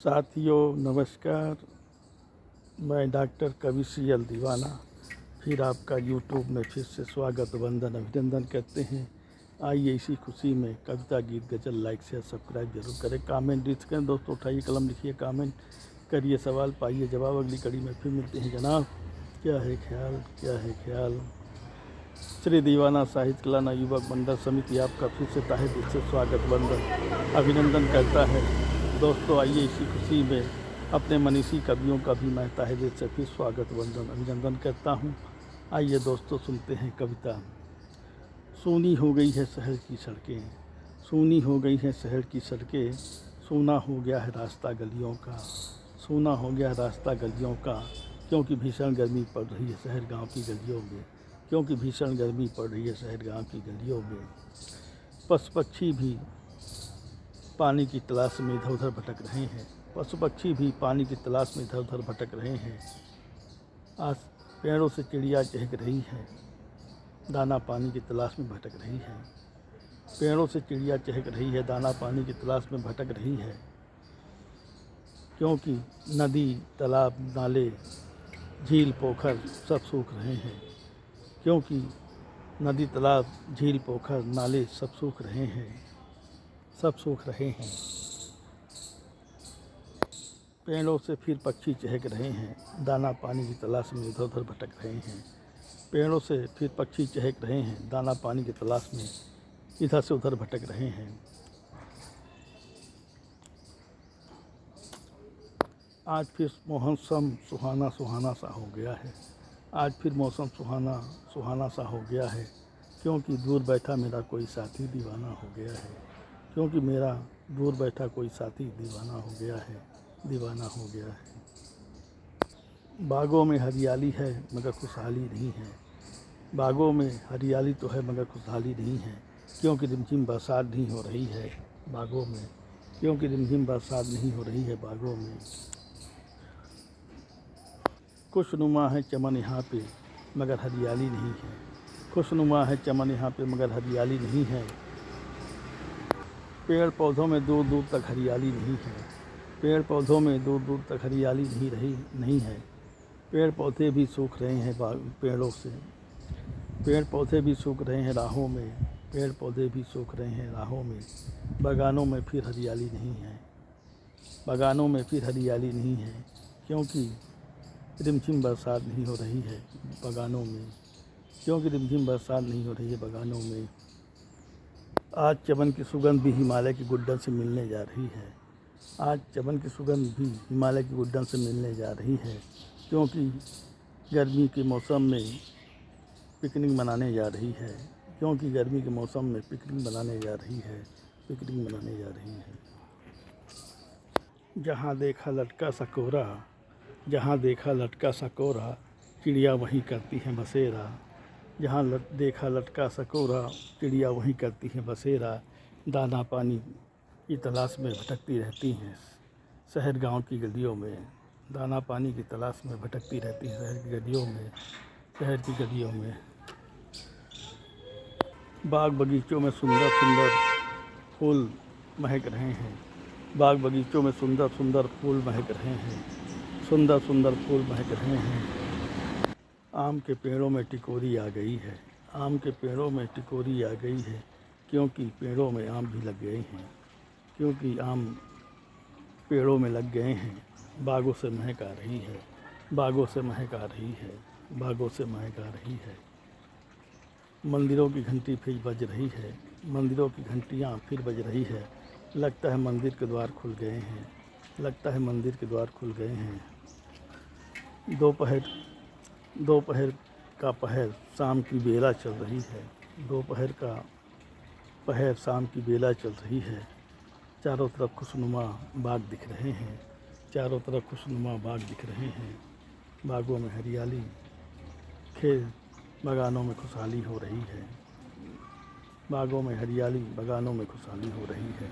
साथियों नमस्कार। मैं डॉक्टर कवि सियल दीवाना फिर आपका यूट्यूब में फिर से स्वागत वंदन अभिनंदन करते हैं। आइए इसी खुशी में कविता गीत गज़ल लाइक शेयर सब्सक्राइब जरूर करें, कमेंट डिस्क करें। दोस्तों उठाइए कलम, लिखिए कमेंट, करिए सवाल, पाइए जवाब। अगली कड़ी में फिर मिलते हैं जनाब। क्या है ख्याल, क्या है ख्याल। श्री दीवाना साहित्य कला युवक मंडल समिति आपका फिर से तहे दिल से स्वागत वंदन अभिनंदन करता है। दोस्तों आइए इसी खुशी में अपने मनीषी कवियों का भी मैं तहे दिल से फिर स्वागत वंदन अभिनंदन करता हूँ। आइए दोस्तों सुनते हैं कविता। सूनी हो गई है शहर की सड़कें, सूनी हो गई है शहर की सड़कें, सूना हो गया है रास्ता गलियों का, सूना हो गया है रास्ता गलियों का। क्योंकि भीषण गर्मी पड़ रही है शहर गाँव की गलियों में, क्योंकि भीषण गर्मी पड़ रही है शहर गाँव की गलियों में। पशु पक्षी भी पानी की तलाश में इधर उधर भटक रहे हैं, पशु पक्षी भी पानी की तलाश में इधर उधर भटक रहे हैं। आज पेड़ों से चिड़िया चहक रही है, दाना पानी की तलाश में भटक रही है। पेड़ों से चिड़िया चहक रही है, दाना पानी की तलाश में भटक रही है। क्योंकि नदी तालाब नाले झील पोखर सब सूख रहे हैं, क्योंकि नदी तालाब झील पोखर नाले सब सूख रहे हैं, सब सूख रहे हैं। पेड़ों से फिर पक्षी चहक रहे हैं, दाना पानी की तलाश में इधर उधर भटक रहे हैं। पेड़ों से फिर पक्षी चहक रहे हैं, दाना पानी की तलाश में इधर से उधर भटक रहे हैं। आज फिर मौसम सुहाना सुहाना सा हो गया है, आज फिर मौसम सुहाना सुहाना सा हो गया है। क्योंकि दूर बैठा मेरा कोई साथी दीवाना हो गया है, क्योंकि मेरा दूर बैठा कोई साथी दीवाना हो गया है, दीवाना हो गया है। बागों में हरियाली है मगर खुशहाली नहीं है, बागों में हरियाली तो है मगर खुशहाली नहीं है। क्योंकि रिमझिम बरसात नहीं हो रही है बागों में, क्योंकि रिमझिम बरसात नहीं हो रही है बागों में। खुशनुमा है चमन यहाँ पे मगर हरियाली नहीं है, खुशनुमा है चमन यहाँ पे मगर हरियाली नहीं है। पेड़ पौधों में दूर दूर तक हरियाली नहीं है, पेड़ पौधों में दूर दूर तक हरियाली नहीं है। पेड़ पौधे भी सूख रहे हैं पेड़ों से, पेड़ पौधे भी सूख रहे हैं राहों में, पेड़ पौधे भी सूख रहे हैं राहों में। बागानों में फिर हरियाली नहीं है, बागानों में फिर हरियाली नहीं है। क्योंकि रिमझिम बरसात नहीं हो रही है बागानों में, क्योंकि रिमझिम बरसात नहीं हो रही है बागानों में। आज चमन की सुगंध भी हिमालय की गुड्डन से मिलने जा रही है, आज चमन की सुगंध भी हिमालय की गुड्डन से मिलने जा रही है। क्योंकि गर्मी के मौसम में पिकनिक मनाने जा रही है, क्योंकि गर्मी के मौसम में पिकनिक मनाने जा रही है, पिकनिक मनाने जा रही है। जहाँ देखा लटका सा कोहरा, जहाँ देखा लटका सा कोहरा, चिड़िया वहीं करती हैं बसेरा। जहाँ देखा लटका सा कोहरा, चिड़िया वहीं करती हैं बसेरा। दाना पानी की तलाश में भटकती रहती हैं शहर गांव की गलियों में, दाना पानी की तलाश में भटकती रहती हैं शहर की गलियों में, शहर की गलियों में। बाग बगीचों में सुंदर सुंदर फूल महक रहे हैं, बाग बगीचों में सुंदर सुंदर फूल महक रहे हैं, सुंदर सुंदर फूल महक रहे हैं। आम के पेड़ों में टिकोरी आ गई है, आम के पेड़ों में टिकोरी आ गई है। क्योंकि पेड़ों में आम भी लग गए हैं, क्योंकि आम पेड़ों में लग गए हैं। बागों से महक आ रही है, बागों से महक आ रही है, बागों से महक आ रही है। मंदिरों की घंटी फिर बज रही है, मंदिरों की घंटियाँ फिर बज रही है। लगता है मंदिर के द्वार खुल गए हैं, लगता है मंदिर के द्वार खुल गए हैं। दोपहर का पहर शाम की बेला चल रही है, दोपहर का पहर शाम की बेला चल रही है। चारों तरफ खुशनुमा बाग दिख रहे हैं, चारों तरफ खुशनुमा बाग दिख रहे हैं। बागों में हरियाली, खेत बागानों में खुशहाली हो रही है, बागों में हरियाली, बागानों में खुशहाली हो रही है।